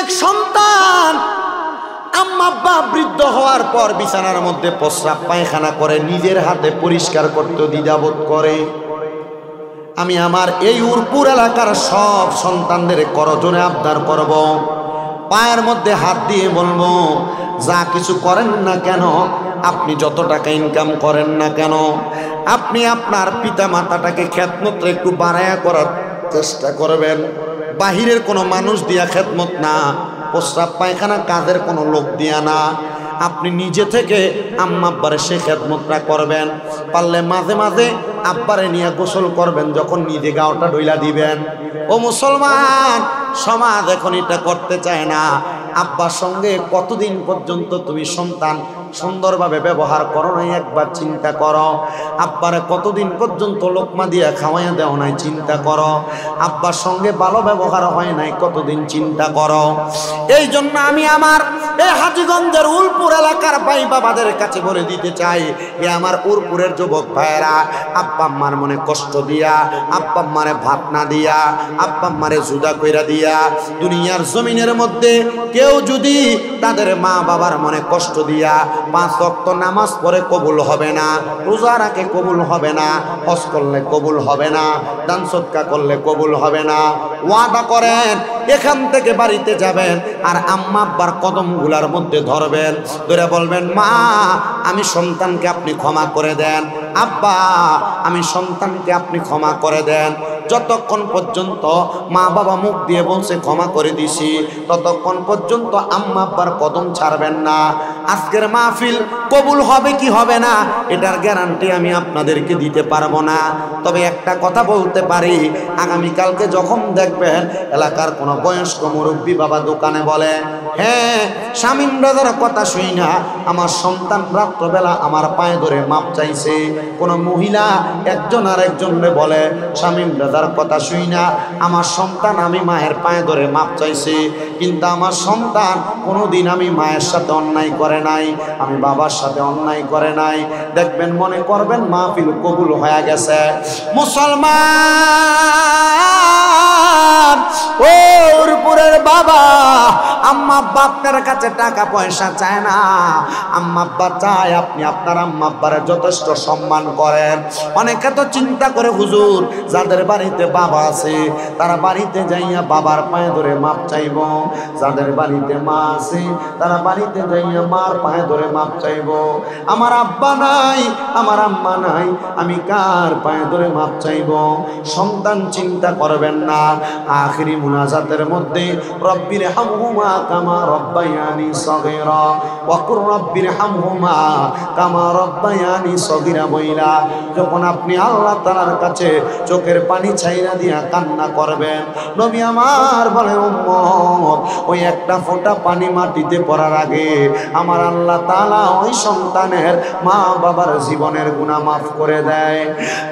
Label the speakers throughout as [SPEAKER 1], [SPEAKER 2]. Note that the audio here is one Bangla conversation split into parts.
[SPEAKER 1] অনেক সন্তান আম্মা আব্বা বৃদ্ধ হওয়ার পর বিছানার মধ্যে প্রস্রাব পায়খানা করে নিজের হাতে পরিষ্কার করতে দ্বিধাবোধ করে। আমি আমার এই উরপুর এলাকার সব সন্তানদের করজোড়ে আবদার করব, পায়ের মধ্যে হাত দিয়ে বলবো, যা কিছু করেন না কেন, আপনি যত টাকা ইনকাম করেন না কেন, আপনি আপনার পিতা মাতাটাকে খেদমত একটু বাড়ায়া করার চেষ্টা করবেন। বাহিরের কোনো মানুষ দিয়া খেদমত না, প্রস্রাব পায়খানা কাজের কোনো লোক দিয়া না, আপনি নিজে থেকে আম্মা আব্বারে সে খেদমতটা করবেন। পারলে মাঝে মাঝে আব্বারে নিয়ে গোসল করবেন, যখন নিজে গাওটা ডইলা দিবেন। ও মুসলমান সমাজ এখন এটা করতে চায় না। আব্বার সঙ্গে কতদিন পর্যন্ত তুমি সন্তান সুন্দরভাবে ব্যবহার করো নাই, একবার চিন্তা করো। আব্বারে কতদিন পর্যন্ত লোকমা দিয়া খাওয়াইয়া দেও নাই, চিন্তা করো। আব্বার সঙ্গে ভালো ব্যবহার হয় নাই, কতদিন চিন্তা করো। এই জন্য আমি আমার এই হাজীগঞ্জের উলপুর এলাকার ভাই বাবাদের কাছে বলে দিতে চাই, এ আমার উলপুরের যুবক ভাইয়েরা, আব্বা আম্মার মনে কষ্ট দিয়া, আব্বা আম্মারে ভাত না দিয়া, আব্বা আম্মারে জুদা কইরা দিয়া, দুনিয়ার জমিনের মধ্যে কেউ যদি তাদের মা বাবার মনে কষ্ট দিয়া 5 ওয়াক্ত নামাজ পড়ে কবুল হবে না, রোজা রাখে কবুল হবে না, হজ করলে কবুল হবে না, দান সদকা করলে কবুল হবে না। ওয়াদা করেন এখান থেকে বাড়িতে যাবেন আর আম্মা আব্বার কদমগুলার মধ্যে ধরবেন, ধরে বলবেন, মা আমি সন্তানকে আপনি ক্ষমা করে দেন, আব্বা আমি সন্তানকে আপনি ক্ষমা করে দেন। যতক্ষণ পর্যন্ত মা বাবা মুখ দিয়ে বলছে ক্ষমা করে দিছি, ততক্ষণ পর্যন্ত আম্মা আব্বার কদম ছাড়বেন না। আজকের মাহফিল কবুল হবে কি হবে না এটার গ্যারান্টি আমি আপনাদেরকে দিতে পারবো না, তবে একটা কথা বলতে পারি, আগামীকালকে যখন দেখবেন এলাকার কোনো বয়স্ক মুরব্বী বাবা দোকানে বলে, হ্যাঁ শামীম ব্রাদার কথা শুই না আমার সন্তান রাত্রবেলা আমার পায়ে ধরে মাপ চাইছে, কোনো মহিলা একজন আর একজনরে বলে, শামীম ব্রাদার কথা শুই না আমার সন্তান আমি মায়ের পায়ে ধরে মাপ চাইছে, কিন্তু আমার সন্তান কোনোদিন আমি মায়ের সাথে অন্যায় করে নাই, আমি বাবার সাথে অন্যায় করে নাই। দেখবেন মনে করবেন মাহফিল কবুল হয়ে গেছে। মুসলমান ও উরপুরের বাবা, আম্মা আব্বা আপনার কাছে টাকা পয়সা চায় না, আম্মা আব্বা চায় আপনি আপনার আম্মা আব্বারে যথেষ্ট সম্মান করেন। অনেকে তো চিন্তা করে, হুজুর যাদের বাড়িতে বাবা আছে তারা বাড়িতে যাইয়া বাবার পায়ে ধরে মাপ চাইব, যাদের বাড়িতে মা আছে তারা বাড়িতে যাইয়া মার পায়ে ধরে মাপ চাইব। আমার আব্বা নাই, আমার আম্মা নাই, আমি কার পায়ে ধরে মাপ চাইব? সন্তান চিন্তা করবেন না, আখিরি মুনাজাতের মধ্যে রব্বির হামহুমা কামা রব্বায়ানি সগীরা ওয়া কুর রব্বির হামহুমা কামা রব্বায়ানি সগীরা বইলা যখন আপনি আল্লাহ তাআলার কাছে চোখের পানি ছাইরা দিয়া কান্না করবেন, নবী আমার বলে, উম্মত ওই একটা ফোঁটা পানি মাটিতে পড়ার আগে আমার আল্লাহ তাআলা ওই সন্তানের মা বাবার জীবনের গুনাহ মাফ করে দেয়।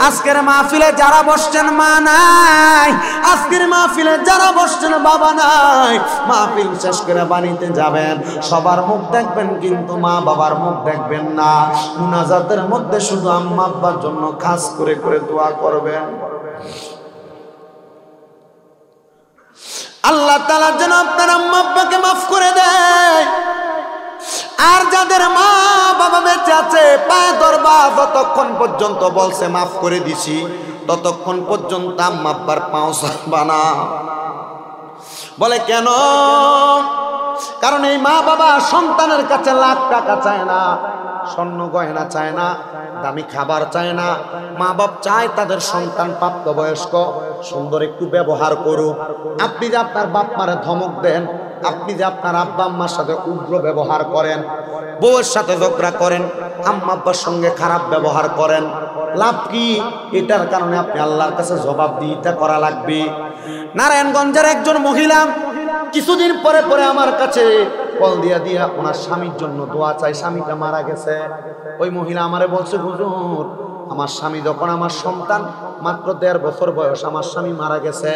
[SPEAKER 1] আজকের মাহফিলে যারা বসছেন মা নাই, আজকের মাহফিলে যারা বসছেন বাবা নাই, মাহফিল শেষ করে বাড়িতে যাবেন, সবার মুখ দেখবেন কিন্তু মা বাবার মুখ দেখবেন না। মুনাজাতের মধ্যে শুধু আম্মা আব্বার জন্য খাস করে করে দোয়া করবেন, আল্লাহ তাআলা যেন আপনার আম্মা আব্বাকে মাফ করে দেয়। আর যাদের মা বাবা বেঁচে আছে পায়ে ধরবা, যতক্ষণ পর্যন্ত বলছে মাফ করে দিছি ততক্ষণ পর্যন্ত আম্মা আব্বার পাও ছাড়বা না। বলে কেন? কারণ এই মা বাবা সন্তানের কাছে লাখ টাকা চায় না, স্বর্ণ গয়না চায় না, দামি খাবার চায় না। মা বাপ চায় তাদের সন্তান প্রাপ্তবয়স্ক, সুন্দর একটু ব্যবহার করুক। আপনি যে আপনার বাপ মারে ধমক দেন, আপনি যে আপনার আব্বা আম্মার সাথে উগ্র ব্যবহার করেন, বউয়ের সাথে ঝগড়া করেন, আম্মা আব্বার সঙ্গে খারাপ ব্যবহার করেন, লাভ কি? এটার কারণে আপনি আল্লাহর কাছে জবাবদিহিতা করা লাগবে। নারায়ণগঞ্জের একজন মহিলা কিছুদিন পরে পরে আমার কাছে কল দিয়া ওনার স্বামীর জন্য দোয়া চাই, স্বামীটা মারা গেছে। ওই মহিলা আমারে বলছে, হুজুর আমার স্বামী যখন আমার সন্তান মাত্র 1.5 বছর বয়স আমার স্বামী মারা গেছে,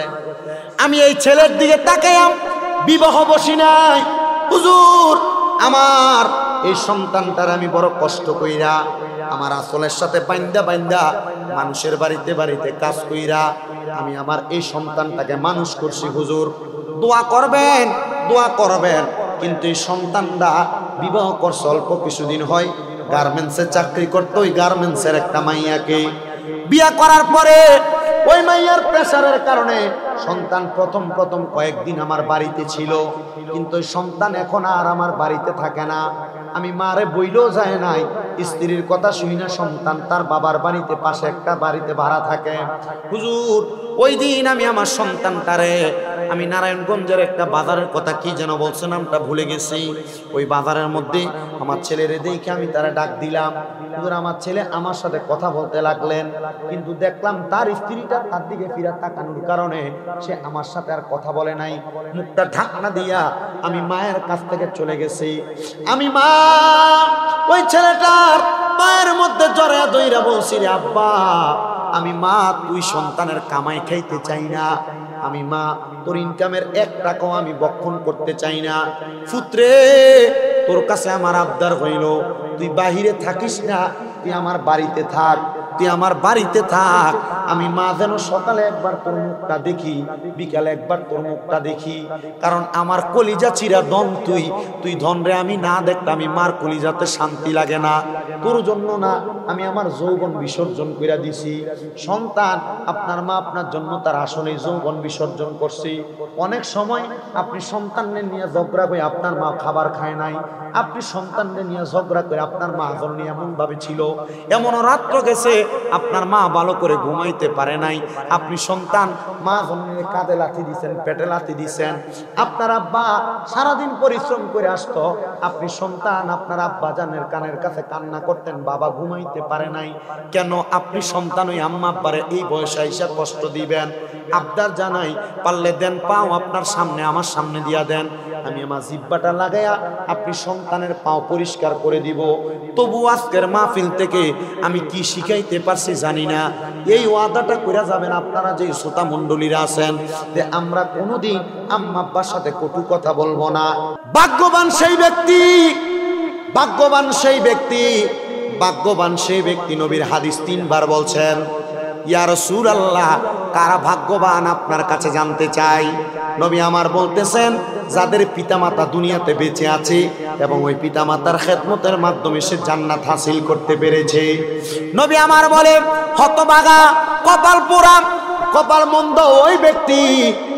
[SPEAKER 1] আমি এই ছেলের দিকে তাকাইলাম, বিবাহ বসি নাই, হুজুর আমার এই সন্তানটার আমি বড় কষ্ট কইরা আমার আসলের সাথে বাইন্দা বাইন্দা মানুষের বাড়িতে বাড়িতে কাজ কইরা আমি আমার এই সন্তানটাকে মানুষ করছি, হুজুর দোয়া করবেন দোয়া করবেন। কিন্তু এই সন্তানটা বিবাহ করছে অল্প কিছুদিন হয়, গার্মেন্টসে চাকরি করতো, ওই গার্মেন্টসের একটা মাইয়াকে বিয়া করার পরে ওই মাইয়ার প্রেসারের কারণে সন্তান প্রথম কয়েকদিন আমার বাড়িতে ছিল, কিন্তু ওই সন্তান এখন আর আমার বাড়িতে থাকে না। আমি মারে বইলেও যায় নাই, স্ত্রীর কথা শুই না, সন্তান তার বাবার বাড়িতে পাশে একটা বাড়িতে ভাড়া থাকে। হুজুর ওই দিন আমি আমার সন্তানটারে আমি নারায়ণগঞ্জের একটা বাজারের কথা কি যেন বলছে, নামটা ভুলে গেছি, ওই বাজারের মধ্যে আমার ছেলেরে দেখে আমি তারা ডাক দিলাম। হুজুর আমার ছেলে আমার সাথে কথা বলতে লাগলেন, কিন্তু দেখলাম তার স্ত্রীটা তার দিকে ফিরে তাকানোর কারণে সে আমার সাথে আর কথা বলে নাই, মুখটা ঢাকনা দিয়া আমি মায়ের কাছ থেকে চলে গেছি। আমি মা ওই ছেলেটার মায়ের মধ্যে জড়ায়া দইরা বলছি, রে আব্বা আমি মা তুই সন্তানের কামাই খাইতে চাই না, আমি মা তোর ইনকামের 1 টাকাও আমি বক্ষণ করতে চাই না। পুত্রে তোর কাছে আমার আবদার হইল, তুই বাহিরে থাকিস না, তুই আমার বাড়িতে থাক, তুই আমার বাড়িতে থাক। আমি মা যেন সকালে একবার তোর মুখটা দেখি, বিকালে একবার তোর মুখটা দেখি, কারণ আমার কলিজা চিরা ধন তুই ধন রে আমি না দেখতে আমি মার কলিজাতে শান্তি লাগে না। তোর জন্য না আমি আমার যৌবন বিসর্জন করে দিছি। সন্তান আপনার মা আপনার জন্য তার আসলে যৌবন বিসর্জন করছি। অনেক সময় আপনি সন্তানকে নিয়ে ঝগড়া করে আপনার মা খাবার খায় নাই, আপনি সন্তানকে নিয়ে ঝগড়া করে আপনার মা জন্য এমন ভাবে ছিল, এমনও রাত্র গেছে আপনার মা ভালো করে ঘুমাইতে পারে নাই, আপনি সন্তান মা জন্য কাঁধে লাথি দিছেন, পেটে লাথি দিছেন। আপনার আব্বা সারাদিন পরিশ্রম করে আসতো, আপনি সন্তান আপনার আব্বা জানের কানের কাছে কান্না করতেন, বাবা ঘুমাইতে পারে নাই। কেন আপনি সন্তান ওই আম্মা আব্বারে এই বয়সে আইসা কষ্ট দিবেন? আবদার জানাই, পারলে দেন পাও আপনার সামনে আমার সামনে দিয়া দেন, আমি আমার জিব্বাটা লাগাইয়া আপনি সন্তানের পাও পরিষ্কার করে দিব। তবু আজকের মাহফিল থেকে আমি কি শিখাইতে পারছি জানি না, এই ওয়াদাটা করে যাবেন আপনারা যে শ্রোতা মণ্ডলীরা আছেন যে আমরা কোনোদিন আম্মা আব্বার সাথে কটু কথা বলবো না। ভাগ্যবান সেই ব্যক্তি, ভাগ্যবান সেই ব্যক্তি, ভাগ্যবান সেই ব্যক্তি। নবীর হাদিস 3 বার বলছেন, ইয়া রাসূলুল্লাহ কারা ভাগ্যবান আপনার কাছে জানতে চাই। নবী আমার বলতেছেন, যাদের পিতামাতা দুনিয়াতে বেঁচে আছে এবং ওই পিতামাতার খেদমতের মাধ্যমে সে জান্নাত হাসিল করতে পেরেছে। নবী আমার বলে, হতভাগা কপাল পোড়া কপাল মন্দ ওই ব্যক্তি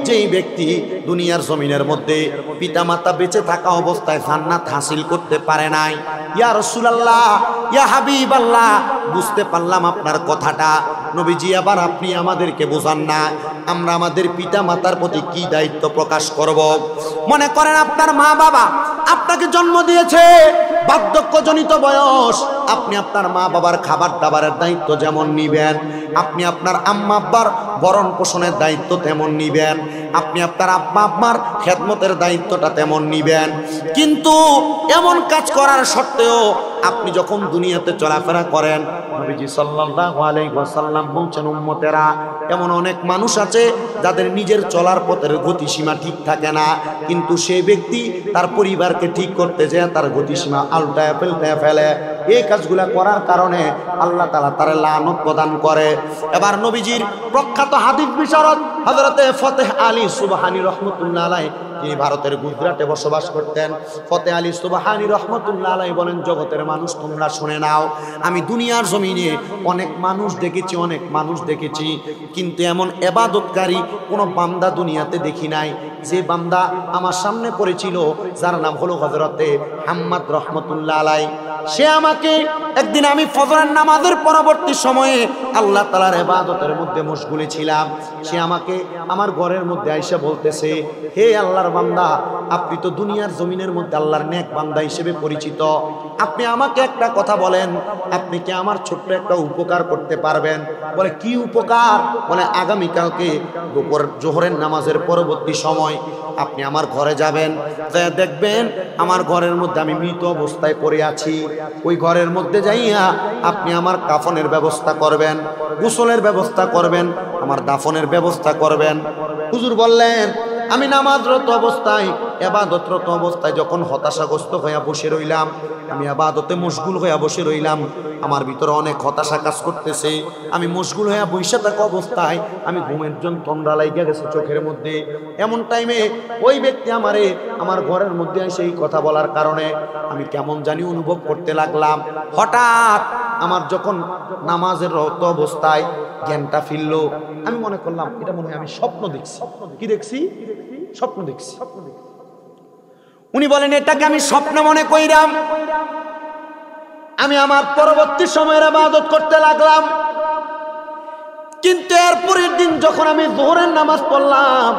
[SPEAKER 1] যেই ব্যক্তি দুনিয়ার জমিনের মধ্যে পিতামাতা বেঁচে থাকা অবস্থায় জান্নাত হাসিল করতে পারে নাই। ইয়া রাসূলুল্লাহ, ইয়া হাবিবাল্লাহ, বুঝতে পারলাম আপনার কথাটা। নবীজি আবার আপনি আমাদেরকে বোঝান না, আমরা আমাদের পিতা মাতার প্রতি কি দায়িত্ব প্রকাশ করব। মনে করেন আপনার মা বাবা আপনাকে জন্ম দিয়েছে, বার্ধক্যজনিত বয়স, আপনি আপনার মা বাবার খাবার দাবারের দায়িত্ব যেমন নিবেন, আপনি আপনার আম্মা আব্বার ভরণ পোষণের দায়িত্ব তেমন নিবেন, আপনি আপনার আব্বা আম্মার খেদমতের দায়িত্বটা তেমন নিবেন। কিন্তু এমন কাজ করার সত্ত্বেও আপনি যখন দুনিয়াতে চলাফেরা করেন, নবীজি সাল্লাল্লাহু আলাইহি ওয়াসাল্লাম বলছেন, উম্মতেরা এমন অনেক মানুষ আছে যাদের নিজের চলার পথের গতিসীমা ঠিক থাকে না, কিন্তু সেই ব্যক্তি তার পরিবারকে ঠিক করতে যায় তার গতিসীমা আলটায় ফেলে। এই কাজগুলা করার কারণে আল্লাহ তাআলা তার লানত প্রদান করে। এবার নবীজির প্রখ্যাত হাদিস বিশারদ হযরতে ফতেহ আলী সুবহানী রাহমাতুল্লাহ আলাইহি, তিনি ভারতের গুজরাটে বসবাস করতেন। ফতেহ আলী সুবহানী রাহমাতুল্লাহ আলাইহি বলেন, জগতের মানুষ তোমরা শুনে নাও, আমি দুনিয়ার জমিনে অনেক মানুষ দেখেছি, অনেক মানুষ দেখেছি, কিন্তু এমন ইবাদতকারী কোনো বান্দা দুনিয়াতে দেখি নাই যে বান্দা আমার সামনে পড়েছিল, যার নাম হলো হযরতে হাম্মাদ রাহমাতুল্লাহ আলাইহি। সে আমাকে একদিন, আমি ফজরের নামাজের পরবর্তী সময়ে আল্লাহ তাআলার ইবাদতের মধ্যে মশগুল ছিলাম, সে আমাকে আমার ঘরের মধ্যে আইসা বলতেছে, হে আল্লাহর বান্দা, আপনি তো দুনিয়ার জমিনের মধ্যে আল্লাহর নেক বান্দা হিসেবে পরিচিত, আপনি আমাকে একটা কথা বলেন, আপনি কি আমার ছোট্ট একটা উপকার করতে পারবেন? বলে, কি উপকার? বলে, আগামীকালকে দুপুর জোহরের নামাজের পরবর্তী সময় আপনি আমার ঘরে যাবেন, দেখবেন আমার ঘরের মধ্যে আমি মৃত অবস্থায় পড়ে আছি, ওই ঘরের মধ্যে যাইয়া আপনি আমার কাফনের ব্যবস্থা করবেন, গোসলের ব্যবস্থা করবেন, আমার দাফনের ব্যবস্থা করবেন। হুজুর বললেন, আমি নামাজরত অবস্থায় ইবাদতরত অবস্থায় যখন হতাশাগ্রস্ত হয়ে বসে রইলাম, আমি ইবাদতে মশগুল হয়ে বসে রইলাম, আমার ভিতরে অনেক হতাশা কাজ করতেছে। আমি মশগুল হয়ে বসে থাকা অবস্থায় আমি ঘুমের জন্য তন্দ্রা লাগিয়া গেছে চোখের মধ্যে। এমন টাইমে ওই ব্যক্তি আমার ঘরের মধ্যে এসে এই কথা বলার কারণে আমি কেমন জানি অনুভব করতে লাগলাম। হঠাৎ আমার যখন নামাজের রত অবস্থায় জ্ঞানটা ফিরলো, আমি মনে করলাম এটা মনে হয় আমি স্বপ্ন দেখছি। কি দেখছি? স্বপ্ন দেখছি। উনি বলেন এটাকে আমি স্বপ্ন মনে কইরাম। আমি আমার পরবর্তী সময়ের ইবাদত করতে লাগলাম। কিন্তু এর পরের দিন যখন আমি যোহরের নামাজ পড়লাম,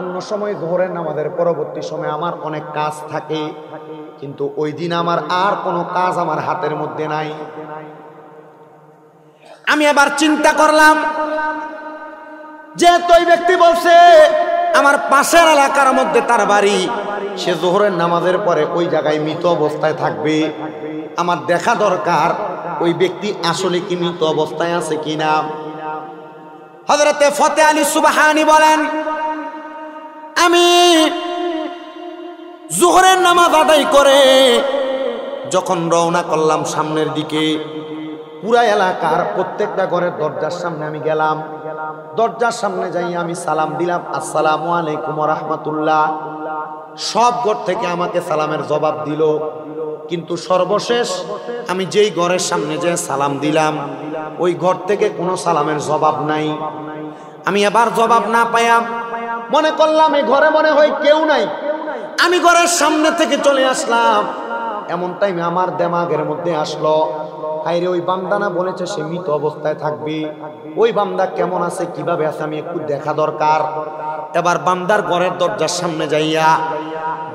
[SPEAKER 1] অন্য সময় যোহরের নামাজের পরবর্তী সময় আমার অনেক কাজ থাকে, কিন্তু ওই দিন আমার আর কোনো কাজ আমার হাতের মধ্যে নাই। আমি এবার চিন্তা করলাম, যেহেতু ওই ব্যক্তি বলছে আমার পাশের এলাকার মধ্যে তার বাড়ি, সে যোহরের নামাজের পরে ওই জায়গায় মৃত অবস্থায় থাকবে, আমার দেখা দরকার ওই ব্যক্তি আসলে কি মৃত অবস্থায় আছে কিনা। হযরতে ফতে আলী সুবহানী বলেন, আমি যোহরের নামাজ আদায় করে যখন রওনা করলাম সামনের দিকে, পুরা এলাকার প্রত্যেকটা ঘরের দরজার সামনে আমি গেলাম। দরজার সামনে যাই আমি সালাম দিলাম, আসসালামু আলাইকুম ওয়া রাহমাতুল্লাহ। সব ঘর থেকে আমাকে সালামের জবাব দিল, কিন্তু সর্বশেষ আমি যেই ঘরের সামনে যে সালাম দিলাম ওই ঘর থেকে কোনো সালামের জবাব নাই। আমি এবার জবাব না পাইয়া মনে করলাম এই ঘরে মনে হয় কেউ নাই। আমি ঘরের সামনে থেকে চলে আসলাম। এমন টাইমে আমার দিমাগের মধ্যে আসলো, হায়রে ওই বান্দা না বলেছে সে মৃত অবস্থায় থাকবে, ওই বান্দা কেমন আছে কিভাবে আছে আমি একটু দেখা দরকার। এবার বান্দার ঘরের দরজার সামনে যাইয়া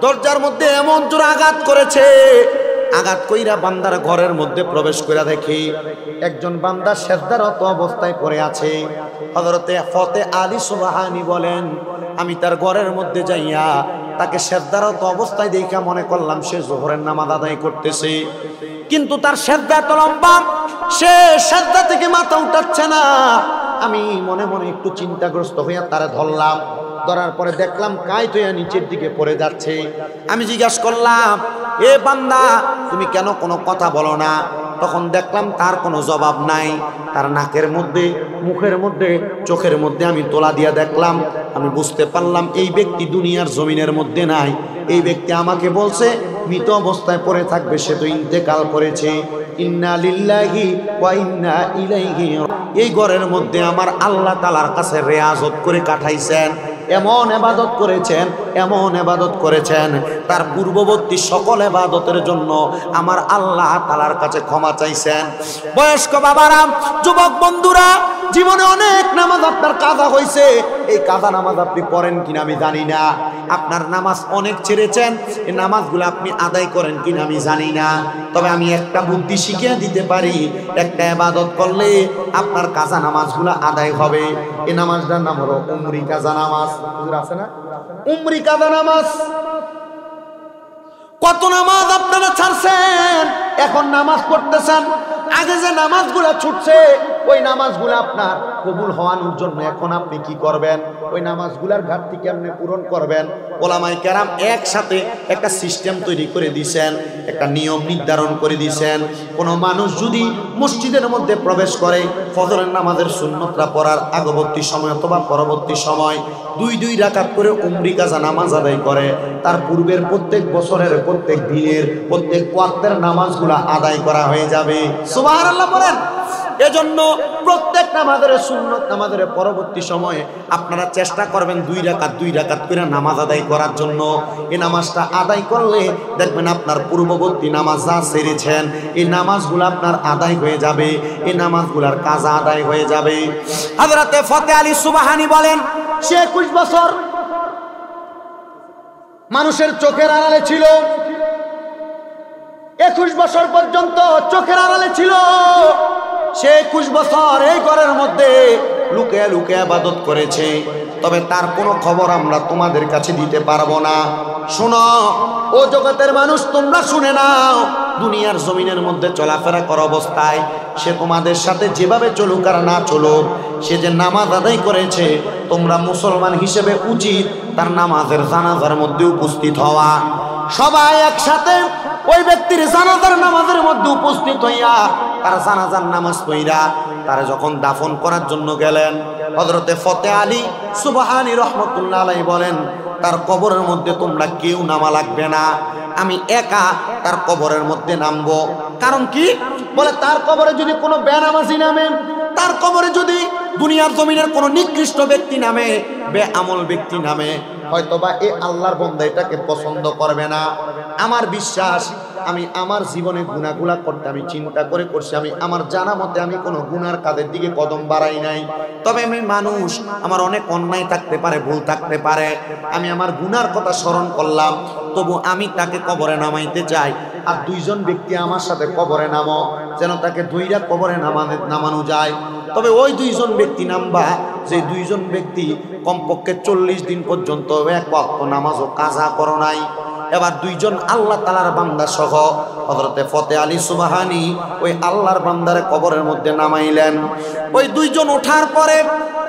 [SPEAKER 1] দরজার মধ্যে এমন জোরে আঘাত করেছে, আঘাত কইরা বান্দার ঘরের মধ্যে প্রবেশ কইরা দেখি একজন বান্দা সেজদারত অবস্থায় পড়ে আছে। হযরতে ফতে আলী সুবহানী বলেন, আমি তার ঘরের মধ্যে যাইয়া তাকে সেজদারত অবস্থায় দেখা মনে করলাম সে যোহরের নামাজ আদায় করতেছে, কিন্তু তার সেজদা এত লম্বা, সে সেজদা থেকে মাথা উঠাচ্ছে না। আমি মনে মনে একটু চিন্তাগ্রস্ত হইয়া তারে ধরলাম। ধরার পরে দেখলাম কাইত হইয়া নিচের দিকে পড়ে যাচ্ছে। আমি জিজ্ঞাসা করলাম, এ বান্দা তুমি কেন কোনো কথা বলো না? তখন দেখলাম তার কোনো জবাব নাই। তার নাকের মধ্যে, মুখের মধ্যে, চোখের মধ্যে আমি তোলা দিয়া দেখলাম। আমি বুঝতে পারলাম এই ব্যক্তি দুনিয়ার জমিনের মধ্যে নাই। এই ব্যক্তি আমাকে বলছে মৃত অবস্থায় পড়ে থাকবে, সে তো ইন্তেকাল করেছে। ইন্না লিল্লাহি ওয়া ইন্না ইলাইহি। এই ঘরের মধ্যে আমার আল্লাহ তাআলার কাছে রিয়াজত করে কাটাইছেন, এমন ইবাদত করেছেন, এমন ইবাদত করেছেন, তার পূর্ববর্তী সকল ইবাদতের জন্য আমার আল্লাহ তাআলার কাছে ক্ষমা চাইছেন। বয়স্ক বাবারা, যুবক বন্ধুরা, জীবনে অনেক নামাজ আপনার কাজা হয়েছে, এই কাজা নামাজ আপনি পড়েন কিনা আমি জানি না। আপনার নামাজ অনেক ছেড়েছেন, এই নামাজগুলো আপনি আদায় করেন কিনা আমি জানি না। তবে আমি একটা বুদ্ধি শিখিয়ে দিতে পারি, একটা ইবাদত করলে আপনার কাজা নামাজগুলো আদায় হবে। এই নামাজটার নাম হলো উমরি কাজা নামাজ। আছে না উমরি কাজা নামাজ? কত নামাজ আপনারা ছাড়ছেন, এখন নামাজ পড়তেছেন। আগে যে নামাজগুলা ছুটছে ওই নামাজগুলো আপনার কবুল হওয়ানোর জন্য এখন আপনি কি করবেন? ওই নামাজগুলার ঘাটতি কেমনে পূরণ করবেন? ওলামায়ে কেরাম একসাথে একটা সিস্টেম তৈরি করে দিয়েছেন, একটা নিয়ম নির্ধারণ করে দিয়েছেন। কোনো মানুষ যদি মসজিদের মধ্যে প্রবেশ করে, ফজরের নামাজের সুন্নতরা পড়ার আগবর্তী সময় অথবা পরবর্তী সময় 2 রাকাত করে উমরি কাজা নামাজ আদায় করে, তার পূর্বের প্রত্যেক বছরের, প্রত্যেক দিনের, প্রত্যেক ওয়াক্তের নামাজগুলা আদায় করা হয়ে যাবে। সুবহানাল্লাহ বলেন। এজন্য প্রত্যেক নামাজের সুন্নত নামাজের পরবর্তী সময়ে আপনারা চেষ্টা করবেন 2 রাকাত করে নামাজ আদায় করার জন্য। এই নামাজটা আদায় করলে দেখবেন আপনার পূর্ববর্তী নামাজ যা ছেড়েছেন এই নামাজগুলো আপনার আদায় হয়ে যাবে, এই নামাজগুলোর কাজা আদায় হয়ে যাবে। হযরতে ফতে আলী সুবহানী বলেন, সে 21 বছর মানুষের চোখের আড়ালে ছিল, 21 বছর পর্যন্ত চোখের আড়ালে ছিল। সে 21 বছর এই ঘরের মধ্যে লুকিয়ে লুকিয়ে ইবাদত করেছে, তবে তার কোনো খবর আমরা তোমাদের কাছে দিতে পারবো না। শোনো ও জগতের মানুষ, তোমরা শুনে নাও, দুনিয়ার জমিনের মধ্যে চলাফেরা করা অবস্থায় সে তোমাদের সাথে যেভাবে চলুক আর না চলুক, সে যে নামাজ আদায় করেছে, তোমরা মুসলমান হিসেবে উচিত তার নামাজের জানাজার মধ্যে উপস্থিত হওয়া। সবাই একসাথে ওই ব্যক্তির জানাজার নামাজের মধ্যে উপস্থিত হইয়া তার জানাজার নামাজ পড়া তারা যখন দাফন করার জন্য গেলেন, হযরতে ফতে আলী সুবহানী রহমতুল্লাহ আলাইহি বলেন, তার কবরের মধ্যে তোমরা কেউ নামা লাগবে না, আমি একা তার কবরের মধ্যে নামবো। কারণ কি? বলে তার কবরে যদি কোনো বেনামাজি নামে, তার কবরে যদি দুনিয়ার জমিনের কোনো নিকৃষ্ট ব্যক্তি নামে, বেআমল ব্যক্তি নামে, হয়তোবা এই আল্লাহর বান্দা এটাকে পছন্দ করবে না। আমার বিশ্বাস, আমি আমার জীবনে গুনাহগুলা করতে আমি চিন্তা করে করছি, আমি আমার জানা মতে আমি কোনো গুনার কাজের দিকে কদম বাড়াই নাই। তবে আমি মানুষ, আমার অনেক অন্যায় থাকতে পারে, ভুল থাকতে পারে, আমি আমার গুনার কথা স্মরণ করলাম, তবু আমি তাকে কবরে নামাইতে চাই। আর দুইজন ব্যক্তি আমার সাথে কবরে নামো, যেন তাকে দুইটা কবরে নামানো যায়। তবে ওই দুইজন ব্যক্তি নামবা যে দুইজন ব্যক্তি কমপক্ষে 40 দিন পর্যন্ত এক ওয়াক্ত নামাজও কাজা করো নাই। এবার দুইজন আল্লাহ তাআলার বান্দা সহ হযরতে ফতে আলী সুবহানী ওই আল্লাহর বান্দারে কবরের মধ্যে নামাইলেন। ওই দুইজন ওঠার পরে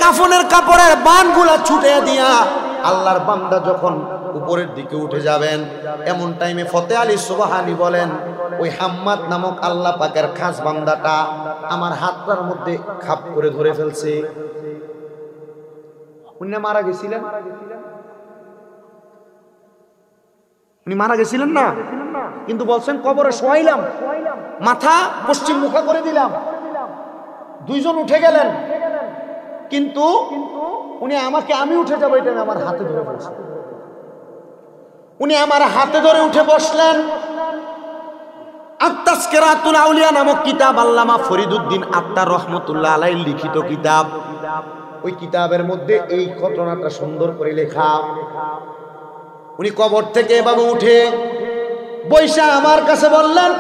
[SPEAKER 1] কাফনের কাপড়ের বানগুলা ছুটে দিয়া আল্লাহর বান্দা যখন উপরের দিকে উঠে যাবেন, এমন টাইমে ফতে আলী সুবহানী বলেন, ওই হাম্মাদ নামক আল্লাহ পাকের খাস বান্দাটা আমার হাতটার মধ্যে খাপ করে ধরে ফেলছে। উনি মারা গেছিলেন, উনি মারা গেছিলেন না, কিন্তু বলছেন কবরে শোয়াইলাম, মাথা পশ্চিম মুখা করে দিলাম। দুইজন উঠে গেলেন, কিন্তু উনি আমাকে, আমি উঠে যাবো এটা আমার হাতে ধরে বসলেন। উনি আমার হাতে ধরে উঠে বসলেন। আত-তাযকিরাতুল আউলিয়া নামক কিতাব আল্লামা ফরিদউদ্দীন আত্তার রহমতুল্লাহ আলাইহি লিখিত কিতাব। ওই কিতাবের মধ্যে এই ঘটনাটা সুন্দর করে লেখা। উনি কবর থেকে এভাবে উঠে বৈশা আমার কাছে বললেন,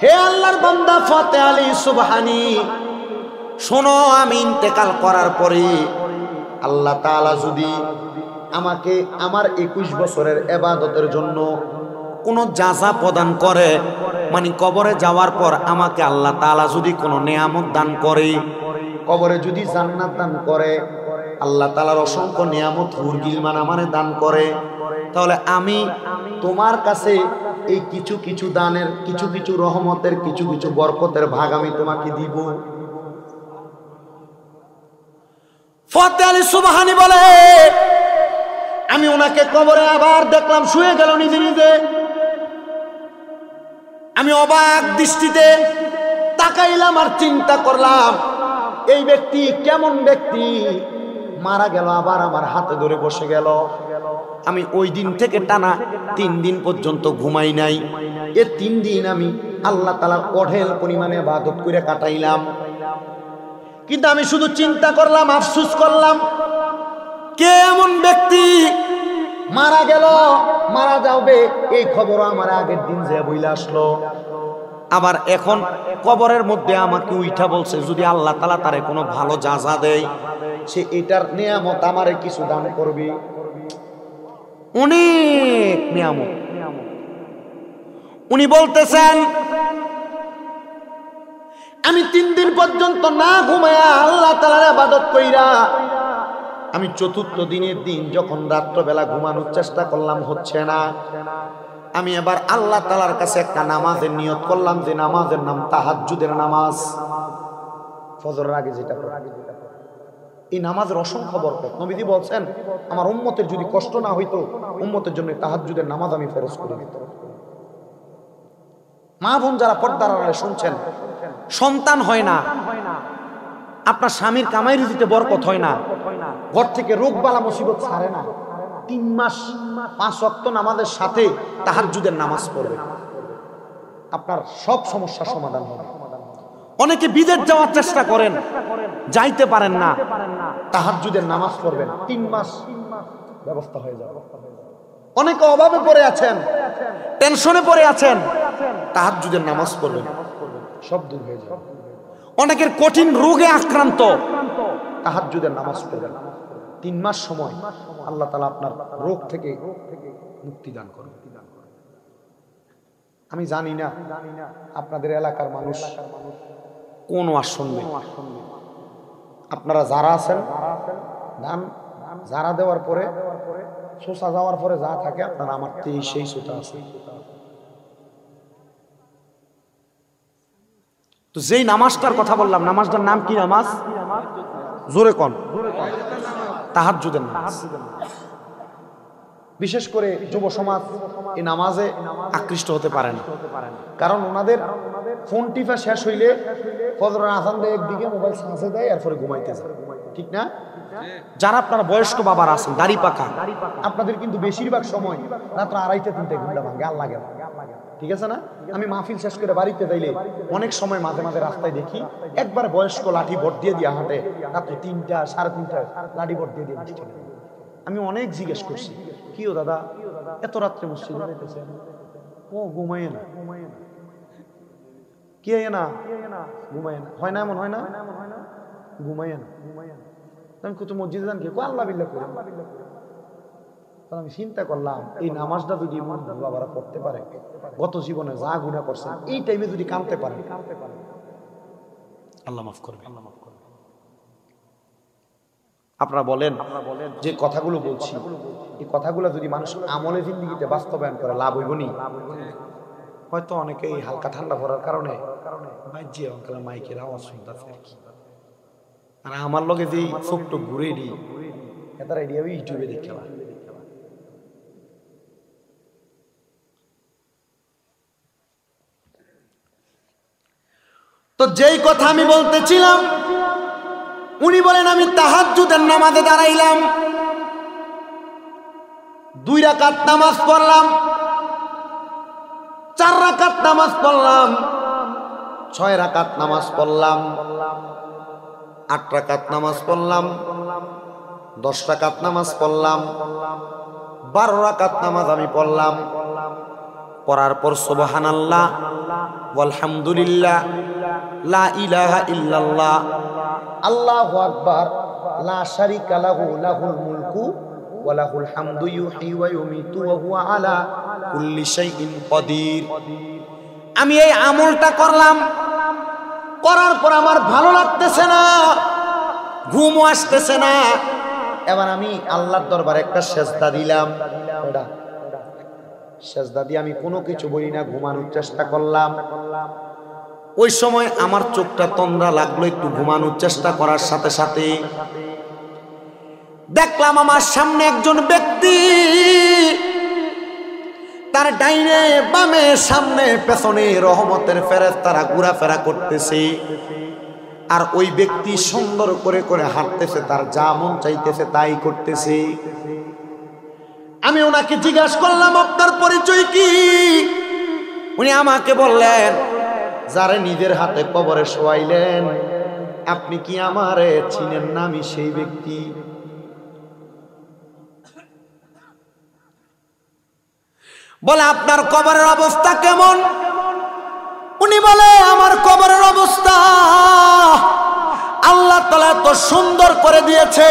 [SPEAKER 1] হে আল্লাহর বান্দা ফতে আলী সুবহানী, শোনো, আমি ইন্তেকাল করার পরে আল্লাহ তাআলা যদি আমাকে আমার 21 বছরের ইবাদতের জন্য কোনো জাযা প্রদান করে, মানে কবরে যাওয়ার পর আমাকে আল্লাহ তাআলা যদি কোনো নেয়ামত দান করে, কবরে যদি জান্নাত দান করে, আল্লাহ তাআলার অসংখ্য নিয়ামত হুরগিলমান আমারে দান করে, তাহলে আমি তোমার কাছে এই কিছু কিছু দানের, কিছু কিছু রহমতের, কিছু কিছু বরকতের ভাগ আমি তোমাকে দিব। ফতে আলী সুবহানী বলে, আমি ওনাকে কবরে আবার দেখলাম, শুয়ে গেল নিজে নিজে। আমি অবাক দৃষ্টিতে তাকাইলাম আর চিন্তা করলাম, এই ব্যক্তি কেমন ব্যক্তি, মারা গেল আবার আমার হাতে ধরে বসে গেল। আমি ওই দিন থেকে টানা 3 দিন পর্যন্ত ঘুমাই নাই। এ 3 দিন আমি আল্লাহ তাআলার অঢেল পরিমাণে ইবাদত করে কাটাইলাম। কিন্তু আমি শুধু চিন্তা করলাম, আফসোস করলাম, কে এমন ব্যক্তি মারা গেল, মারা যাবে এই খবর আমার আগের দিন যে বইলা আসলো, আবার এখন কবরের মধ্যে আমাকে উঠা বলছে যদি আল্লাহ তাআলা তারে কোনো ভালো জাযা দেয়, সে এটার নিয়ামত আমারে কিছু দান করবে। অনেক নিয়ামত। উনি বলতেছেন, আমি 3 দিন পর্যন্ত না ঘুমায়া আল্লাহ তাআলার ইবাদত কইরা, আমি 4র্থ দিনের দিন যখন রাত্রবেলা ঘুমানোর চেষ্টা করলাম, হচ্ছে না, আমি এবার আল্লাহ তাআলার কাছে একটা নামাজের নিয়ত করলাম, যে নামাজের নাম তাহাজ্জুদের নামাজ, ফজরের আগে যেটা পড়ে। এই নামাজের অসংখ্য বরকত। নবীজি বলছেন, আমার উম্মতের যদি কষ্ট না হইতো, উম্মতের জন্য তাহাজ্জুদের নামাজ আমি ফরজ করে দিতাম। মা বোন যারা পর্দার আড়ালে শুনছেন, সন্তান হয় না, আপনার স্বামীর কামাই রুজিতে বরকত হয় না, ঘর থেকে রোগ বালা মুসিবত ছাড়ে না, 3 মাস 5 ওয়াক্ত নামাজের সাথে তাহাজ্জুদের নামাজ পড়বেন, আপনার সব সমস্যার সমাধান হবে। অনেকে বিদেশ যাওয়ার চেষ্টা করেন, যাইতে পারেন না, তাহাজ্জুদের নামাজ পড়বেন, 3 মাস ব্যবস্থা হয়ে যাবে। অনেকে অভাবে পড়ে আছেন, টেনশনে পড়ে আছেন, তাহাজ্জুদের নামাজ পড়বেন, সব দূর হয়ে যাবে। অনেকের কঠিন রোগে আক্রান্ত, তাহাজ্জুদের নামাজ পড়বেন, 3 মাস সময় আল্লাহ তাআলা আপনার রোগ থেকে মুক্তি দান করবেন। আমি জানি না আপনাদের এলাকার মানুষ কোন ওয়াজ শুনবে। আপনারা যারা আছেন ধান যারা দেওয়ার পরে সোসা যাওয়ার পরে যা থাকে আপনারা আমার সেই সোটা আছে। তো যেই নামাজটার কথা বললাম, নামাজটার নাম কি নামাজ? জোরে কোন? তাহাজ্জুদের নামাজ। বিশেষ করে যুব সমাজ এই নামাজে আকৃষ্ট হতে পারে না, কারণ ওনাদের ফোন টিপা শেষ হইলে ফজরের আযান দেয় একদিকে, মোবাইল চার্জে দেয়, এরপরে ঘুমাইতে যায়, ঠিক না? যারা আপনারা বয়স্ক বাবার আছেন, দাড়ি পাকা, আপনাদের কিন্তু বেশিরভাগ সময় রাত 2:30-3 ঘন্টা ভাঙে, আল্লাহ গেল, ঠিক আছে না? আমি মাহফিল শেষ করে বাড়িতে যাইলে অনেক সময় মাঝে মাঝে রাস্তায় দেখি একবার বয়স্ক লাঠি ভোট দিয়ে দিয়া হাঁটে, রাত্রে 3টা 3:30 লাঠি ভোট দিয়ে দিয়ে আসছে। আমি অনেক জিজ্ঞেস করছি, কি ও দাদা এত রাত্রে মসজিদে যাইতেছে? ও ঘুমায় না। কি হয় না? ঘুমায় না। হয় না এমন? হয় না? ঘুমায় না। আমি কত মসজিদে যান কি? আল্লাহ বিল্লাহ করে। আমি চিন্তা করলাম এই নামাজটা যদি বাবারা পড়তে পারে, গত জীবনে যা গুনাহ করছেন এই টাইমে যদি কাঁদতে পারে, আল্লাহ মাফ করবে। আপনারা বলেন যে কথাগুলো বলছি, এই কথাগুলো যদি মানুষ আমলে জিন্দেগিতে বাস্তবায়ন করে লাভ হইব নি? হয়তো অনেকেই হালকা ঠান্ডা পড়ার কারণে মাইকের আওয়াজ শুনতেছে আর কি, আর আমার লগে যে ছোট্ট ঘুরে দিই এটার আইডিয়া ইউটিউবে দেখে। তো যেই কথা আমি বলতেছিলাম, উনি বলেন আমি তাহাজ্জুদের নামাজে দাঁড়াইলাম, 2 রাকাত নামাজ পড়লাম, 4 রাকাত নামাজ পড়লাম, 6 রাকাত নামাজ পড়লাম, 8 রাকাত নামাজ পড়লাম, 10 রাকাত নামাজ পড়লাম, 12 রাকাত নামাজ আমি পড়লাম। পড়ার পর সুবহানাল্লাহ ওয়ালহামদুলিল্লাহ লা ইলাহা ইল্লাল্লাহ আল্লাহু আকবার লা শারিকা লাহু লাহুল মুলকু ওয়া লাহুল হামদু ইউহয়ী ওয়া ইউমীতু ওয়া হুয়া আলা কুল্লি শাইইন কাদির। আমি এই আমলটা করলাম, করার পর আমার ভালো লাগতেছে না, ঘুমও আসতেছে না। এবার আমি আল্লাহর দরবারে একটা সেজদা দিলাম, সেজদা দিয়ে আমি কোনো কিছু বলি না, ঘুমানোর চেষ্টা করলাম। ওই সময় আমার চোখটা তন্দ্রা লাগলো, একটু ঘুমানোর চেষ্টা করার সাথে সাথে দেখলাম আমার সামনে একজন ব্যক্তি, তার ডাইনে বামে সামনে পেছনে রহমতের ফেরেশতারা ঘোরাফেরা করতেছে, আর ওই ব্যক্তি সুন্দর করে করে হাঁটতেছে, তার যা মন চাইতেছে তাই করতেছে। আমি ওনাকে জিজ্ঞাসা করলাম আপনার পরিচয় কি? উনি আমাকে বললেন যারে নিজের হাতে কবরে শোয়াইলেন আপনি কি আমারে চিনেন না? আমি সেই ব্যক্তি। বলে আপনার কবরের অবস্থা কেমন? উনি বলে আমার কবরের অবস্থা আল্লাহ তাআলা তো সুন্দর করে দিয়েছে,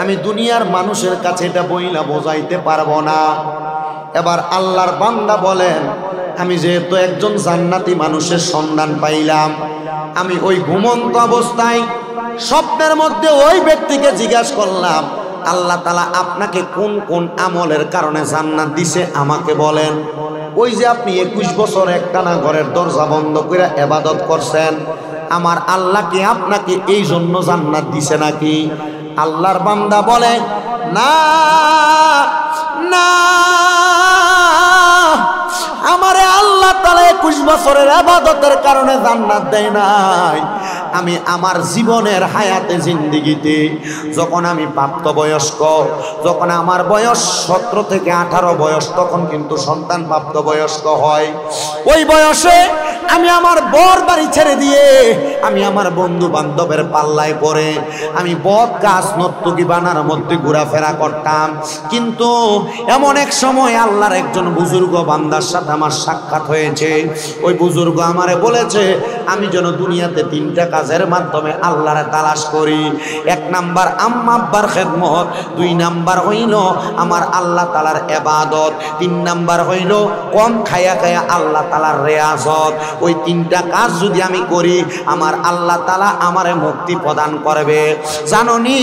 [SPEAKER 1] আমি দুনিয়ার মানুষের কাছে এটা বইলা বোঝাইতে পারবো না। এবার আল্লাহর বান্দা বলেন আমি যেহেতু একজন জান্নাতি মানুষের সন্ধান পাইলাম, আমি ওই ঘুমন্ত অবস্থায় স্বপ্নের মধ্যে ওই ব্যক্তিকে জিজ্ঞাসা করলাম আল্লাহ তাআলা আপনাকে কোন কোন আমলের কারণে জান্নাত দিছে আমাকে বলেন। ওই যে আপনি 21 বছর একটানা ঘরের দরজা বন্ধ করে ইবাদত করছেন, আমার আল্লাহ কি আপনাকে এই জন্য জান্নাত দিছে নাকি? আল্লাহর বান্দা বলে না না, আমারে আল্লাহ তাআলা 21 বছরের ইবাদতের কারণে জান্নাত দেয় নাই। আমি আমার জীবনের হায়াতে জিন্দেগিতে যখন আমি প্রাপ্তবয়স্ক, যখন আমার বয়স 17 থেকে 18 বয়স, তখন কিন্তু সন্তান প্রাপ্তবয়স্ক হয়। ওই বয়সে আমি আমার বর বাড়ি ছেড়ে দিয়ে আমি আমার বন্ধু বান্ধবের পাল্লায় পড়ে আমি বদ কাজ নর্তকী বানার মধ্যে ঘোরাফেরা করতাম। কিন্তু এমন এক সময় আল্লাহর একজন বুজুর্গ বান্দার সাথে আমার সাক্ষাৎ হয়েছে। ওই বুজুর্গ আমারে বলেছে আমি যেন দুনিয়াতে 3টা কাজের মাধ্যমে আল্লাহরে তালাশ করি। 1 নাম্বার আম্মা আব্বার খেদমত, 2 নাম্বার হইল আমার আল্লাহ তাআলার ইবাদত, 3 নাম্বার হইল কম খায়া খায়া আল্লাহ তাআলার রিয়াজত। ওই 3টা কাজ যদি আমি করি আমার আল্লাহ তাআলা আমারে মুক্তি প্রদান করবে। জাননি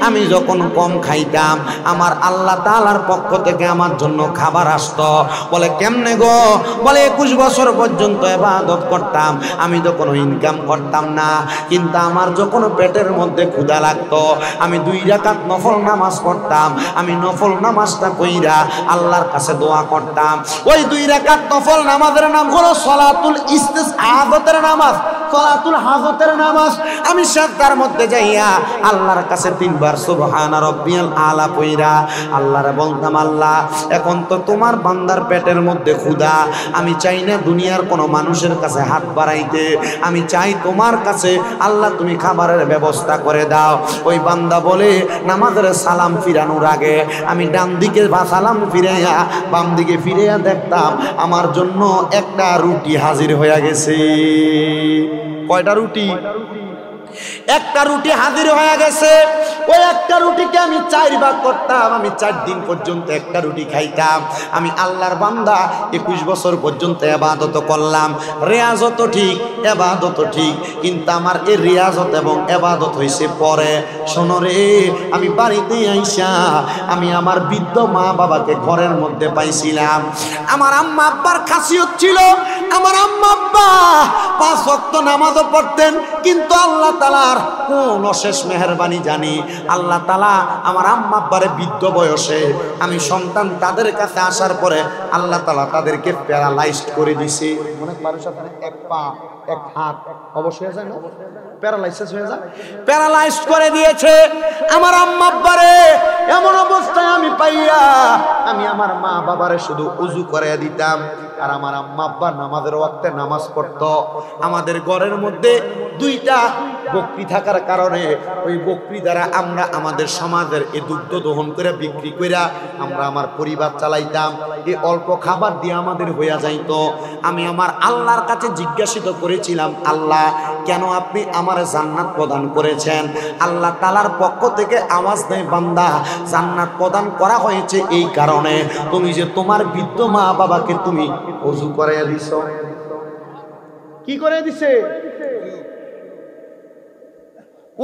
[SPEAKER 1] আমি যখন কম খাইতাম আমার আল্লাহ তাআলার পক্ষ থেকে আমার জন্য খাবার আসতো। বলে কেমনে গো? বলে 21 বছর পর্যন্ত ইবাদত করতাম, আমি তো কোনো ইনকাম করতাম না, কিন্তু আমার যখন পেটের মধ্যে ক্ষুধা লাগতো আমি 2 রাকাত নফল নামাজ পড়তাম। আমি নফল নামাজটা কইরা আল্লাহর কাছে দোয়া করতাম। ওই 2 রাকাত নফল নামাজের নাম হলো সলাতুল ইস্তিসহাদের নামাজ, সলাতুল হাজতের নামাজ। আমি সাজদার মধ্যে যাইয়া আল্লাহর কাছে 3 বার সুবহান রাব্বিয়াল আলা কইরা আল্লাহরে বলতাম, আল্লাহ এখন তো তোমার বান্দার পেটের মধ্যে ক্ষুধা, আমি চাই না দুনিয়ার কোনো মানুষের কাছে হাত বাড়াইতে, আমি চাই তোমার কাছে আল্লাহ তুমি খাবারের ব্যবস্থা করে দাও। ওই বান্দা বলে নামাজের সালাম ফিরানোর আগে আমি ডান দিকে সালাম ফিরাইয়া বাম দিকে ফিরাইয়া দেখতাম আমার জন্য একটা রুটি হাজির হয়ে গেছে। কয়টা রুটি? একটা রুটি হাজির হয়ে গেছে। ওই একটা রুটিকে আমি 4 ভাগ করতাম, আমি 4 দিন পর্যন্ত একটা রুটি খাইতাম। আমি আল্লাহর বান্দা 21 বছর পর্যন্ত ইবাদত করলাম। রিয়াজত ঠিক, ইবাদত ঠিক, কিন্তু আমার এই রিয়াজত এবং ইবাদত হইছে পরে। শোনো রে, আমি বাড়িতে আইসা আমি আমার বৃদ্ধ মা বাবাকে ঘরের মধ্যে পাইছিলাম। আমার আম্মা আব্বার খাসিয়ত ছিল, আমার আম্মা আব্বা 5 ওয়াক্ত নামাজও পড়তেন, কিন্তু আল্লাহ তাআলার কোন অশেষ মেহেরবানি জানি, আল্লাহ তাআলা আমার আম্মা আব্বারে বৃদ্ধ বয়সে আমি সন্তান তাদের কাছে আসার পরে আল্লাহ তাআলা তাদেরকে প্যারালাইজড করে দিছে। অনেক মানুষ আছে এক পা এক হাত অবশ্যই হয়ে যায় না, প্যারালাইসিস হয়ে যায়, প্যারালাইজড করে দিয়েছে আমার আম্মা আব্বারে। এমন অবস্থায় আমি পাইয়া আমি আমার মা বাবারে শুধু ওযু করে দিতাম, আর আমার আম্মা আব্বা নামাজের ওয়াক্তে নামাজ পড়তো। আমাদের ঘরের মধ্যে 2টা বকরি থাকার কারণে ওই বকরি দ্বারা আমরা আমাদের সমাজের এই দুগ্ধ দহন করে বিক্রি কইরা আমরা আমার পরিবার চালাইতাম। এই অল্প খাবার দিয়ে আমাদের হইয়া যাইতো। আমি আমার আল্লাহর কাছে জিজ্ঞাসিত করেছিলাম, আল্লাহ কেন আপনি আমার জান্নাত প্রদান করেছেন? আল্লাহ তাআলার পক্ষ থেকে আওয়াজ দেয়, বান্দা জান্নাত প্রদান করা হয়েছে এই কারণে তুমি যে তোমার বৃদ্ধ মা বাবাকে তুমি ওযু করাইয়া দিছো। কি করে দিছে?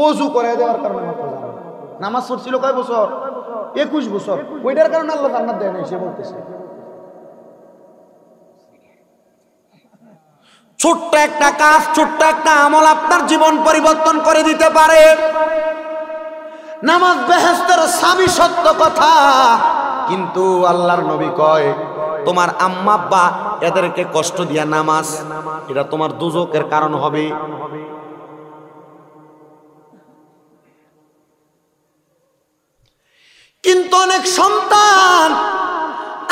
[SPEAKER 1] ওযু করে দেওয়ার কারণে মাত্র নামাজ পড়ছিল কয় বছর? 21 বছর। ওইটার কারণে আল্লাহ জান্নাত দেয় নাই, সে বলতেছে। ছোট্ট একটা কাজ, ছোট্ট একটা আমল আপনার জীবন পরিবর্তন করে দিতে পারে। নামাজ বেহেশতের চাবি, সত্য কথা। কিন্তু আল্লাহর নবী কয় তোমার আম্মা আব্বা এদেরকে কষ্ট দিয়া নামাজ, এটা তোমার দুজকের কারণ হবে। কিন্তু অনেক সন্তান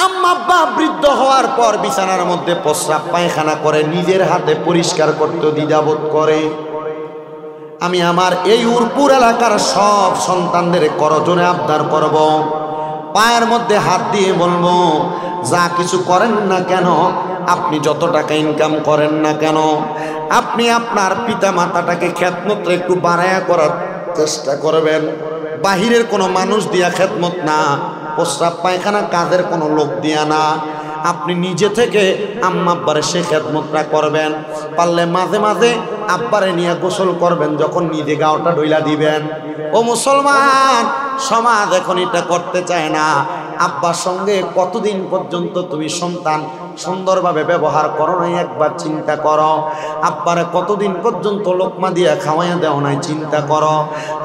[SPEAKER 1] আম্মা আব্বা বৃদ্ধ হওয়ার পর বিছানার মধ্যে প্রস্রাব পায়খানা করে নিজের হাতে পরিষ্কার করতে দ্বিধাবোধ করে। আমি আমার এই উরপুর এলাকার সব সন্তানদের করজোরে আবদার করব, পায়ের মধ্যে হাত দিয়ে বলবো, যা কিছু করেন না কেন, আপনি যত টাকা ইনকাম করেন না কেন, আপনি আপনার পিতা মাতাটাকে খেদমত একটু বাড়ায়া করার চেষ্টা করবেন। বাহিরের কোনো মানুষ দিয়া খেদমত না, প্রস্রাব পায়খানা কাজের কোনো লোক দিয়া না, আপনি নিজে থেকে আম্মা আব্বারে সে খেদমতটা করবেন। পারলে মাঝে মাঝে আব্বারে নিয়ে গোসল করবেন, যখন নিজে গাওটা ডইলা দিবেন। ও মুসলমান সমাজ এখন এটা করতে চায় না। আব্বার সঙ্গে কতদিন পর্যন্ত তুমি সন্তান সুন্দরভাবে ব্যবহার করো নাই, একবার চিন্তা করো। আব্বারে কতদিন পর্যন্ত লোকমা দিয়া খাওয়াইয়া দেও নাই, চিন্তা করো।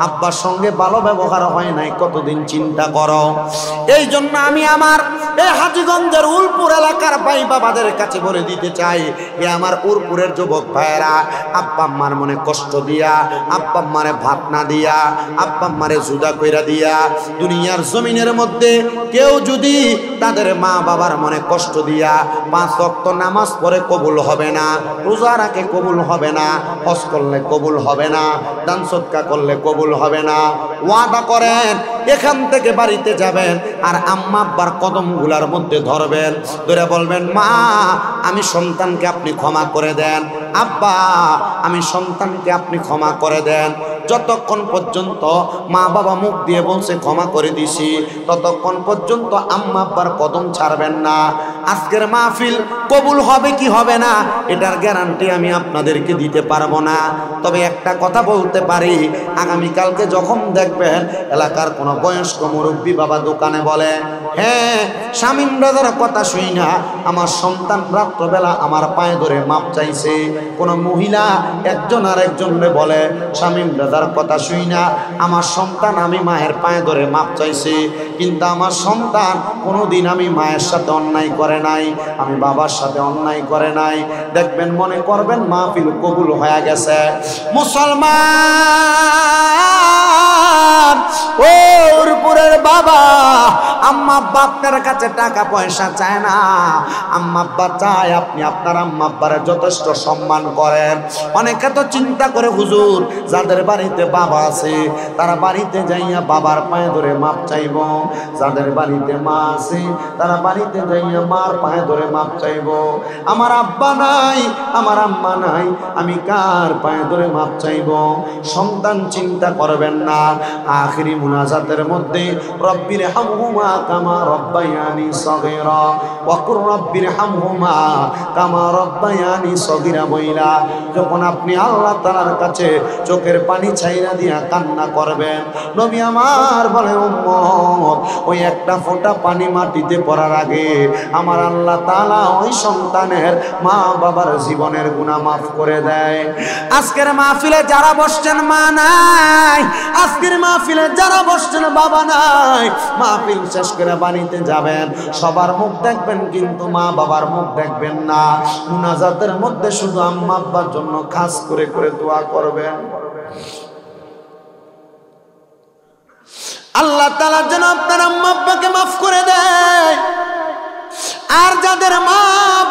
[SPEAKER 1] আব্বার সঙ্গে ভালো ব্যবহার হয় নাই, কতদিন চিন্তা করো। এই জন্য আমি আমার এই হাজীগঞ্জের উলপুর এলাকার ভাই বাবাদের কাছে বলে দিতে চাই, এ আমার উলপুরের যুবক ভাইয়েরা, আব্বা আম্মার মনে কষ্ট দিয়া, আব্বা আম্মারে ভাত না দিয়া, আব্বা আম্মারে জুদা কইরা দিয়া, দুনিয়ার জমিনের মধ্যে কেউ যদি তাদের মা বাবার মনে কষ্ট দিয়া 5 ওয়াক্ত নামাজ পড়ে কবুল হবে না, রোজা রাখে কবুল হবে না, হজ করলে কবুল হবে না, দান সদকা করলে কবুল হবে না। ওয়াদা করেন এখান থেকে বাড়িতে যাবেন আর আম্মা আব্বার কদমগুলার মধ্যে ধরবেন, ধরে বলবেন মা আমি সন্তানকে আপনি ক্ষমা করে দেন, আব্বা আমি সন্তানকে আপনি ক্ষমা করে দেন। যতক্ষণ পর্যন্ত মা বাবা মুখ দিয়ে বলছে ক্ষমা করে দিছি, ততক্ষণ পর্যন্ত আম্মা আব্বার কদম ছাড়বেন না। আজকের মাহফিল কবুল হবে কি হবে না এটার গ্যারান্টি আমি আপনাদেরকে দিতে পারবো না, তবে একটা কথা বলতে পারি, আগামীকালকে যখন দেখবেন এলাকার কোনো বয়স্ক মুরব্বী বাবা দোকানে বলে হ্যাঁ শামীম ব্রাদার কথা শুই না আমার সন্তান রাত্রবেলা আমার পায়ে ধরে মাপ চাইছে, কোনো মহিলা একজন আর একজনরে বলে শামীম ব্রাদার কথা শুই না আমার সন্তান আমি মায়ের পায়ে ধরে মাপ চাইছি, কিন্তু আমার সন্তান কোনোদিন আমি মায়ের সাথে অন্যায় করে নাই, আমি বাবার সাথে অন্যায় করে নাই, দেখবেন মনে করবেন মাহফিল কবুল হয়ে গেছে। মুসলমান ও রূপপুরের বাবা, আম্মা আব্বা আপনার কাছে টাকা পয়সা চায় না, আম্মা আব্বা চায় আপনি আপনার আম্মা আব্বারে যথেষ্ট সম্মান করেন। অনেকে তো চিন্তা করে হুজুর যাদের বাড়িতে বাবা আছে তারা বাড়িতে যাইয়া বাবার পায়ে ধরে মাপ চাইব, যাদের বাড়িতে মা আছে তারা বাড়িতে যাইয়া মার পায়ে ধরে মাপ চাইব। আমার আব্বা নাই আমার আম্মা নাই আমি কার পায়ে ধরে মাপ চাইব? সন্তান চিন্তা করবেন না, আখিরি মুনাজাতের মধ্যে রব্বির হামহুমা কামা রব্বায়ানি সগীরা ওয়া কুর রব্বির হামহুমা কামা রব্বায়ানি সগীরা বইলা যখন আপনি আল্লাহ তাআলার কাছে চোখের পানি ছাইরা দিয়া কান্না করবেন, নবী আমার বলে উম্মত ওই একটা ফোঁটা পানি মাটিতে পড়ার আগে আমার আল্লাহ তাআলা ওই সন্তানের মা বাবার জীবনের গুনাহ মাফ করে দেয়। আজকের মাহফিলে যারা বসছেন মা নাই, আজকের মাহফিলে যারা বসছেন বাবা নাই, মাহফিল শেষ করে বাড়িতে যাবেন সবার মুখ দেখবেন কিন্তু মা বাবার মুখ দেখবেন না। মুনাজাতের মধ্যে শুধু আম্মা আব্বার জন্য খাস করে করে দোয়া করবেন, আল্লাহ তাআলা যেন আপনার আম্মা আব্বাকে মাফ করে দেয়। আর যাদের মা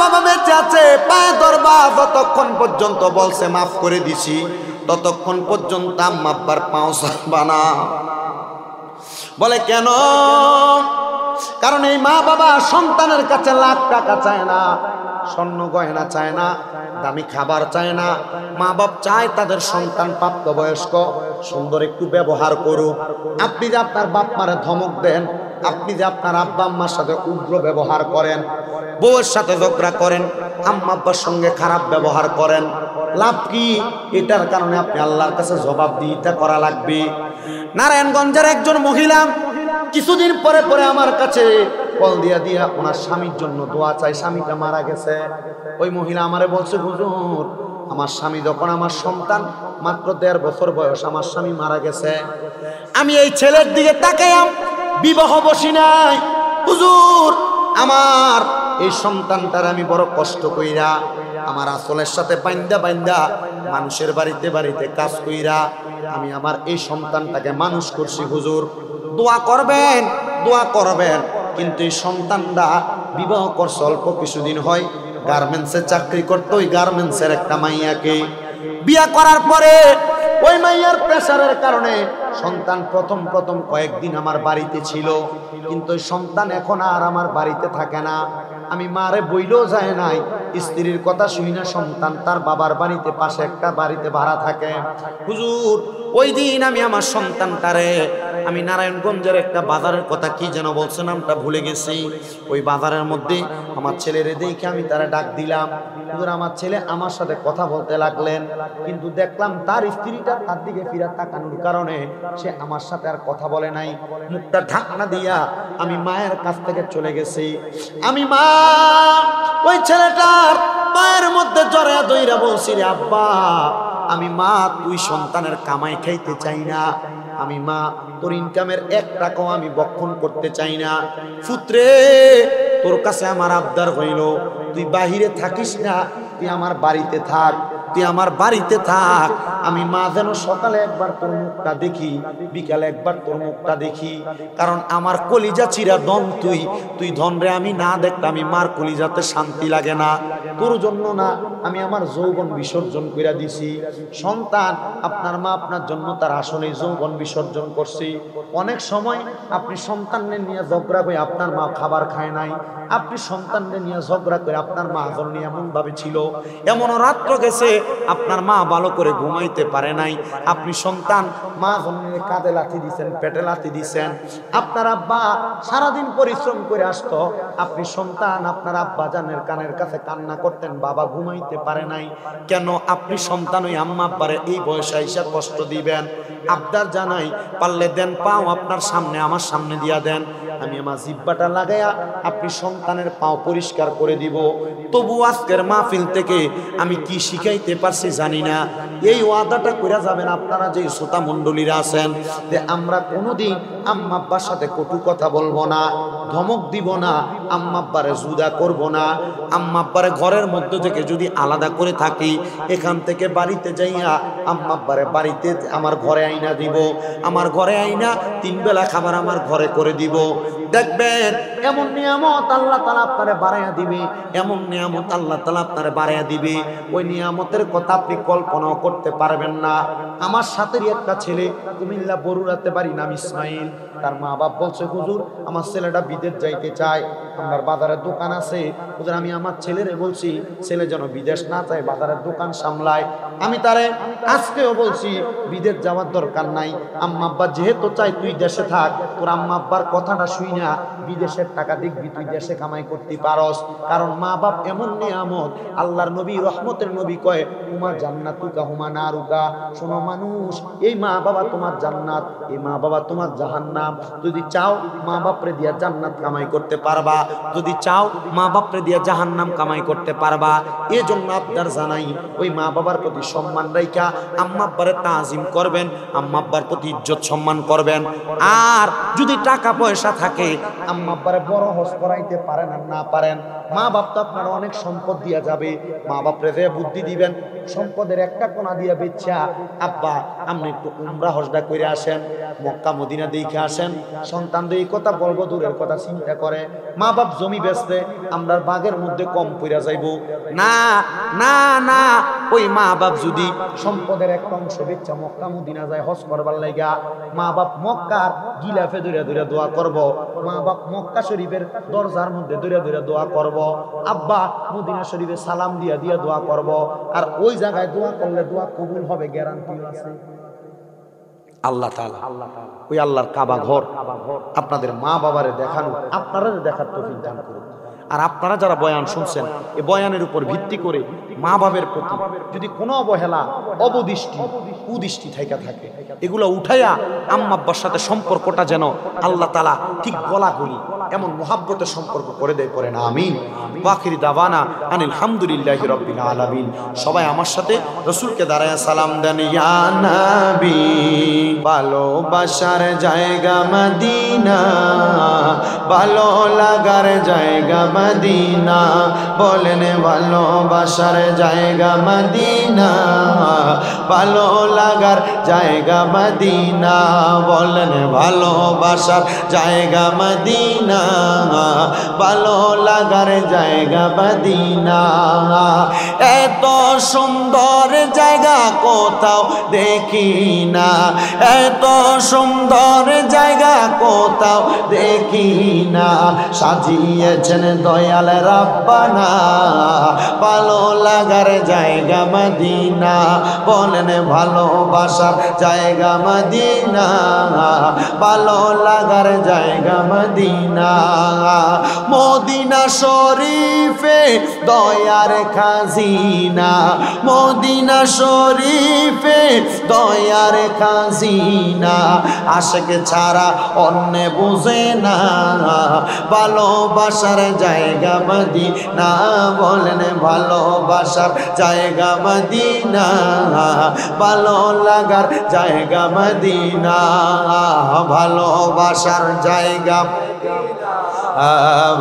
[SPEAKER 1] বাবা বেঁচে আছে পায়ে ধরবা, যতক্ষণ পর্যন্ত বলছে মাফ করে দিছি ততক্ষণ পর্যন্ত আম্মা আব্বার পাও ছাড়বা না। বলে কেন? কারণ এই মা বাবা সন্তানের কাছে লাখ টাকা চায় না, স্বর্ণ গয়না চায় না, দামি খাবার চায় না, মা বাপ চায় তাদের সন্তান প্রাপ্তবয়স্ক সুন্দর একটু ব্যবহার করুক। আপনি যে আপনার বাপ মারে ধমক দেন, আপনি যে আপনার আব্বা আম্মার সাথে উগ্র ব্যবহার করেন, বউয়ের সাথে ঝগড়া করেন, আম্মা আব্বার সঙ্গে খারাপ ব্যবহার করেন, লাভ কি? এটার কারণে আপনি আল্লাহর কাছে জবাবদিহিতা করা লাগবে। নারায়ণগঞ্জের একজন মহিলা কিছুদিন পরে পরে আমার কাছে কল দিয়া দিয়া ওনার স্বামীর জন্য দোয়া চাই, স্বামীটা মারা গেছে। ওই মহিলা আমারে বলছে হুজুর আমার স্বামী যখন আমার সন্তান মাত্র 1.5 বছর বয়স আমার স্বামী মারা গেছে, আমি এই ছেলের দিকে তাকাইয়া বিবাহ বসি নাই হুজুর, আমার এই সন্তানটার আমি বড় কষ্ট কইরা আমার আসলের সাথে বাইন্দা বাইন্দা মানুষের বাড়িতে বাড়িতে কাজ কইরা আমি আমার এই সন্তানটাকে মানুষ করছি হুজুর, দোয়া করবেন দোয়া করবেন। কিন্তু এই সন্তানটা বিবাহ করছে অল্প কিছুদিন হয়, গার্মেন্টসে চাকরি করতো, ওই গার্মেন্টসের একটা মাইয়াকে বিয়া করার পরে ওই মাইয়ার প্রেসারের কারণে সন্তান প্রথম কয়েকদিন আমার বাড়িতে ছিল, কিন্তু ওই সন্তান এখন আর আমার বাড়িতে থাকে না। আমি মারে বইলেও যায় নাই, স্ত্রীর কথা শুই না, সন্তান তার বাবার বাড়িতে পাশে একটা বাড়িতে ভাড়া থাকে। হুজুর ওই দিন আমি আমার সন্তানটারে আমি নারায়ণগঞ্জের একটা বাজারের কথা কি যেন বলছে নামটা ভুলে গেছি, ওই বাজারের মধ্যে আমার ছেলেরে দেখে আমি তারা ডাক দিলাম, হুজুর আমার ছেলে আমার সাথে কথা বলতে লাগলেন, কিন্তু দেখলাম তার স্ত্রীটা তার দিকে ফিরে তাকানোর কারণে সে আমার সাথে আর কথা বলে নাই, মুখটা ঢাকনা দিয়া আমি মায়ের কাছ থেকে চলে গেছি। আমি মা ওই ছেলেটার পায়ের মধ্যে জড়ায়া দইরা বলছি রে আব্বা আমি মা তুই সন্তানের কামাই খাইতে চাই না, আমি মা তোর ইনকামের 1 টাকাও আমি বক্ষণ করতে চাই না, পুত্রে তোর কাছে আমার আবদার হইল তুই বাহিরে থাকিস না, তুই আমার বাড়িতে থাক, তুই আমার বাড়িতে থাক, আমি মা যেন সকালে একবার তোর মুখটা দেখি, বিকালে একবার তোর মুখটা দেখি। কারণ আমার কলিজা চিরা ধন তুই, তুই ধন রে আমি না দেখতে আমি মার কলিজাতে শান্তি লাগে না। তোর জন্য না আমি আমার যৌবন বিসর্জন করে দিছি। সন্তান, আপনার মা আপনার জন্য তার আসলে যৌবন বিসর্জন করছি। অনেক সময় আপনি সন্তানকে নিয়ে ঝগড়া করে আপনার মা খাবার খায় নাই, আপনি সন্তানকে নিয়ে ঝগড়া করে আপনার মা আগল নিয়ে এমন ভাবে ছিল, এমন রাত্র গেছে আপনার মা ভালো করে ঘুমাইতে পারে নাই। আপনি সন্তান মা জন্মের কাঁধে লাথি দিছেন, পেটে লাথি দিছেন। আপনার আব্বা সারাদিন পরিশ্রম করে আসতো, আপনি সন্তান আপনার আব্বা জানের কানের কাছে কান্না করতেন, বাবা ঘুমাইতে পারে নাই। কেন আপনি সন্তান ওই আম্মা আব্বারে এই বয়সে আইসা কষ্ট দিবেন? আবদার জানাই, পারলে দেন পাও আপনার সামনে, আমার সামনে দিয়া দেন, আমি আমার জিব্বাটা লাগাইয়া আপনি সন্তানের পাও পরিষ্কার করে দিব। তবু আজকের মাহফিল থেকে আমি কি শিখাইতে পারছি জানি না। এই ওয়াদাটা করে যাবেন আপনারা যে শ্রোতা মণ্ডলীরা আছেন, যে আমরা কোনোদিন আম্মা আব্বার সাথে কটু কথা বলবো না, ধমক দিব না, আম্মা আব্বারে জুদা করব না। আম্মা আব্বারে ঘরের মধ্যে থেকে যদি আলাদা করে থাকি, এখান থেকে বাড়িতে যাইয়া আম্মা আব্বারে বাড়িতে আমার ঘরে আইনা দিব, আমার ঘরে আইনা 3 বেলা খাবার আমার ঘরে করে দিব। দেখবেন এমন নিয়ামত আল্লাহ তাআলা আপনারে বাড়াইয়া দিবে, এমন নিয়ামত আল্লাহ তাআলা আপনারে বাড়াইয়া দিবে, ওই নিয়ামতের কথা আপনি কল্পনাও করতে পারবেন না। আমার সাথেরই একটা ছেলে কুমিল্লা বরুড়াতে বাড়ি, নাম ইসমাইল। তার মা বাপ বলছে, হুজুর আমার ছেলেটা বিদেশ যাইতে চায়, আমার বাজারের দোকান আছে, হুজুর আমি আমার ছেলেরে বলছি ছেলে যেন বিদেশ না যায়, বাজারের দোকান সামলায়। আমি তারে আজকেও বলছি বিদেশ যাওয়ার দরকার নাই, আম্মা আব্বা যেহেতু চাই তুই দেশে থাক, তোর আম্মা আব্বার কথাটা শুই না, বিদেশের টাকা দেখবি, তুই দেশে কামাই করতে পারস। কারণ মা বাপ এমন নিয়ামত, আল্লাহর নবী রহমতের নবী কয়, হুমা জান্নাতুকা হুমা নারুকা। শোনো মানুষ, এই মা বাবা তোমার জান্নাত, এই মা বাবা তোমার জাহান্নাম। যদি চাও মা বাপরে দিয়া জান্নাত কামাই করতে পারবা, যদি চাও মা বাপরে দিয়া জাহান্নাম কামাই করতে পারবা। এজন্য আপনার জানাই, ওই মা বাবার প্রতি সম্মান রাইখা আম্মা আব্বারে তাজিম করবেন, আম্মা আব্বার প্রতি ইজ্জত সম্মান করবেন। আর যদি টাকা পয়সা থাকে, আম্মা আব্বারে বড় হজ করাইতে পারেন আর না পারেন, মা বাপ তো আপনার অনেক সম্পদ দিয়া যাবে, মা বাপরে যে বুদ্ধি দিবেন, সম্পদের একটা কোনা দিয়া বেচ্ছা, আব্বা আপনি একটু উমরা হজটা করে আসেন, মক্কা মদিনা দেখে আসেন। সন্তানদের এই কথা বলবো, দূরের কথা চিন্তা করে মা বাপ জমি বেচতে আমরা বাগের মধ্যে কম পইরা যাইব না, না না। ওই মা বাপ যদি সম্পদের একটা অংশ বেচা মক্কা মদিনা যায় হজ করবার লাইগা, মা বাপ মক্কার গিলাফে দূরে দূরে দোয়া করব, মা বাপ মক্কা শরীফের দরজার মধ্যে দূরে দূরে দোয়া করব, আব্বা মদিনা শরীফে সালাম দিয়া দিয়া দোয়া করব। আর ওই জায়গায় দোয়া করলে দোয়া কবুল হবে, গ্যারান্টি আছে। আল্লাহ তাআলা ওই আল্লাহর কাবা ঘর আপনাদের মা বাবারে দেখানো, আপনারা দেখার তৌফিক দান করুন। আর আপনারা যারা বয়ান শুনছেন, এই বয়ানের উপর ভিত্তি করে মা বাবার প্রতি যদি কোনো অবহেলা, অবদৃষ্টি, কুদৃষ্টি থাইকা থাকে, এগুলো উঠাইয়া আম্মা আব্বার সাথে সম্পর্কটা যেন আল্লাহ তাআলা ঠিক গলাগলি এমন মুহাব্বতের সম্পর্ক করে দেয়, পড়ে না আমিন। ওয়াখিরি দাওয়ানা আনিল হামদুলিল্লাহি রাব্বিল আলামিন। সবাই আমার সাথে রাসূলকে দাঁড়ায়া সালাম দেন, ইয়া নবী ভালোবাসার জায়গা মদিনা, ভালো লাগার জায়গা মদিনা, বলেন ভালোবাসার জায়গা মদিনা, ভালো লাগার জায়গা মদিনা, বলেন ভালোবাসার জায়গা মদিনা, ভালো লাগার জায়গা মদিনা। এত সুন্দর জায়গা কোথাও দেখি না, এত সুন্দর জায়গা কোথাও দেখি না, সাজিয়েছেন দয়াল রাব্বানা, ভালো লাগার জায়গা মদিনা, বলেন ভালোবাসার জায়গা মদিনা, ভালো লাগার জায়গা মদিনা। মদিনা শরীফে দয়ার খাজিনা, মদিনা শরীফে দয়ার খাজিনা, আশিক ছাড়া অন্য বুঝে না, ভালোবাসার জায়গা মদিনা, বলেন ভালোবাসার জায়গা মদিনা, ভালো লাগার জায়গা মদিনা, ভালোবাসার জায়গা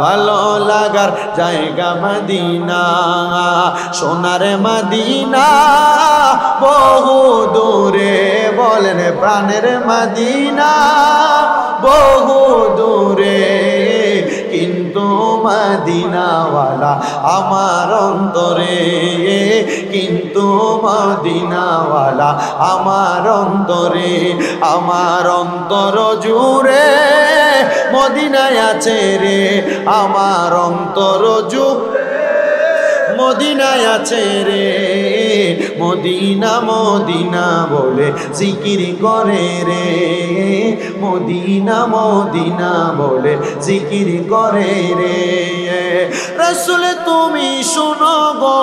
[SPEAKER 1] ভালো লাগার জায়গা মদিনা, সোনার মদিনা বহু দূরে, বলেন প্রাণের মদিনা বহু দূরে, কিন্তু মদিনাওয়ালা আমার অন্তরে, কিন্তু মদিনাওয়ালা আমার অন্তরে, আমার অন্তর জুড়ে মদিনায় আছে রে, আমার অন্তর জুড়ে মদিনায় আছে রে, মদিনা মদিনা বলে জিকির করে রে, মদিনা মদিনা বলে জিকির করে রে। রাসূল তুমি শুনো গো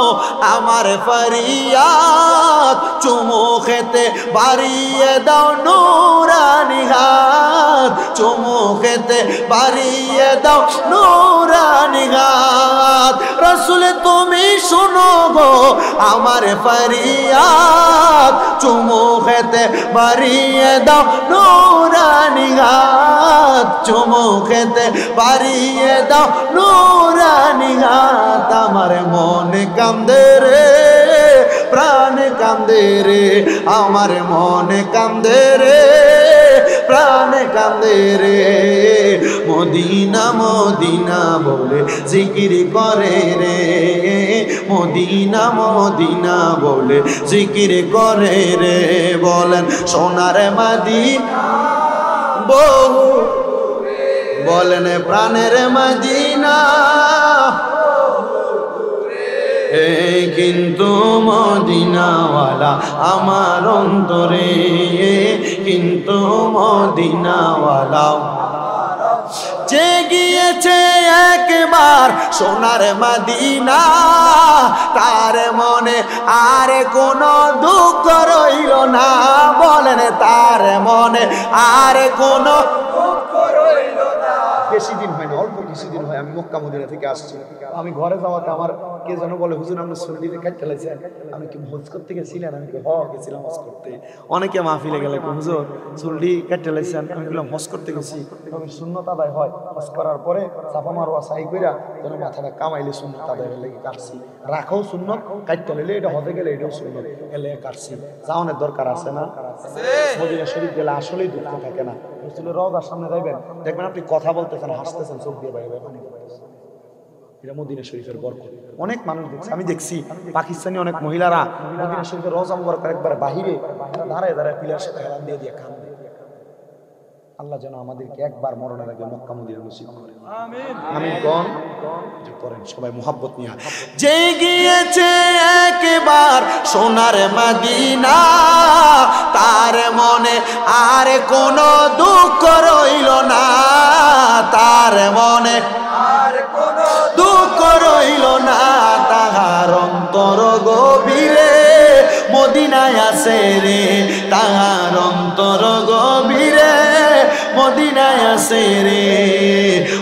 [SPEAKER 1] আমার ফরিয়াদ, চুমু খেতে বাড়িয়ে দাও নূরানি হাত, চুমু খেতে বাড়িয়ে দাও নূরানি হাত। রাসূল তুমি শুনো গো আমার ফরিয়াদ, চুমু খেতে বাড়িয়ে দাও নূরানি হাত, চুমু খেতে বাড়িয়ে দাও নূরানি হাত। আমার মনে কান্দে রে, প্রাণ কান্দে রে, আমার মনে কান্দে রে, প্রাণ কান্দে রে, মদিনা মদিনা বলে জিকির করে রে, মদিনা মদিনা বলে জিকির করে রে। বলেন সোনার মদিনা বহু, বলেন প্রাণের মদিনা, কিন্তু মদিনাওয়ালা আমার অন্তরে, কিন্তু মদিনাওয়ালা যে গিয়েছে একবার সোনার মদিনা, তার মনে আর কোনো দুঃখ রইল না, বলেন তার মনে আর কোনো দুঃখ রইল না। বেশি দিন হয় না, অল্প কিছুদিন হয় আমি মক্কা মদিনা থেকে আসছি। আমি ঘরে যাওয়াতে আমার কে যেন বলে হুজুর আপনি সুন্নিতে কাজ চালাইছেন, আমি কি হজ করতে গেছিলেন? আমি কি গেছিলাম হজ করতে। অনেকে মাহফিলে গেলে হুজুর চুল্লি কাটতে লাইছেন, আমি বললাম হজ করতে গেছি। তবে সুন্নত আদায় হয়, হজ করার পরে চাপা মারোয়া সাই কইরা যেন মাথাটা কামাইলে সুন্নত আদায় লেগে কাটছি। রাখাও সুন্নত, কাটতে লাইলে এটা হজে গেলে এটাও সুন্নত, এলে কাটছি। যাওয়ানোর দরকার আছে না? মদিনা শরীফ গেলে আসলেই দুঃখ থাকে না। রসুলের রওজার সামনে যাইবেন, দেখবেন আপনি কথা বলতেছেন, হাসতেছেন, চোখ দিয়ে বাইরে পানি পড়তেছে। এটা মদিনা শরীফের বরকত। অনেক মানুষ দেখছি, আমি দেখছি পাকিস্তানি অনেক মহিলারা মদিনা শরীফের রওজা মুবারক একবার বাহিরে দাঁড়ায় দাঁড়ায় পিলার সাথে হেলান দিয়ে দিয়ে কান্দে। আল্লাহ যেন আমাদেরকে একবার মরণের আগে মক্কা মদিনা নসিব করেন, আমিন আমিন। কোন করেন সবাই মুহাব্বত নিয়ে। যে গিয়েছে একবার সোনার মদিনা, তার মনে আর কোনো দুঃখ রইল না, তার মনে আর কোনো দুঃখ রইল না, তাহার অন্তর গভীরে মদিনায় আছে রে, তাহার অন্তর গভীরে মদিনায় আছে রে,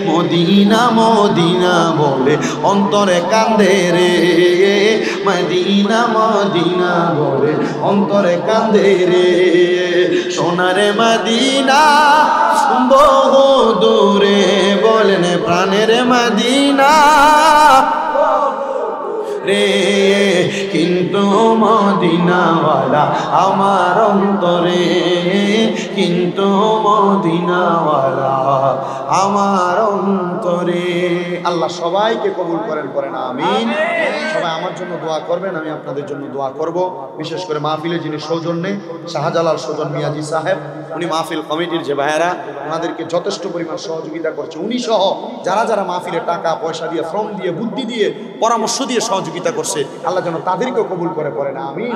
[SPEAKER 1] মদিনা মদিনা বলে অন্তরে কান্দে রে, মদিনা মদিনা বলে অন্তরে কান্দে রে, সোনার মদিনা বহু দূরে, বলেন প্রাণের মদিনা রে, কিন্তু মদিনাওয়ালা আমার অন্তরে, কিন্তু মদিনাওয়ালা আমার অন্তরে। আল্লাহ সবাইকে কবুল করেন, করেন আমিন। সবাই আমার জন্য দোয়া করবেন, আমি আপনাদের জন্য দোয়া করব। বিশেষ করে মাহফিলে যিনি সৌজন্যে শাহজালাল সুজন মিয়াজি সাহেব, উনি মাহফিল কমিটির যে ভাইয়েরা ওনাদেরকে যথেষ্ট পরিমাণ সহযোগিতা করছে, উনি সহ যারা যারা মাহফিলে টাকা পয়সা দিয়ে, শ্রম দিয়ে, বুদ্ধি দিয়ে, পরামর্শ দিয়ে সহযোগিতা করছে, আল্লাহ যেন তাদেরকেও কবুল করে, করেন আমিন।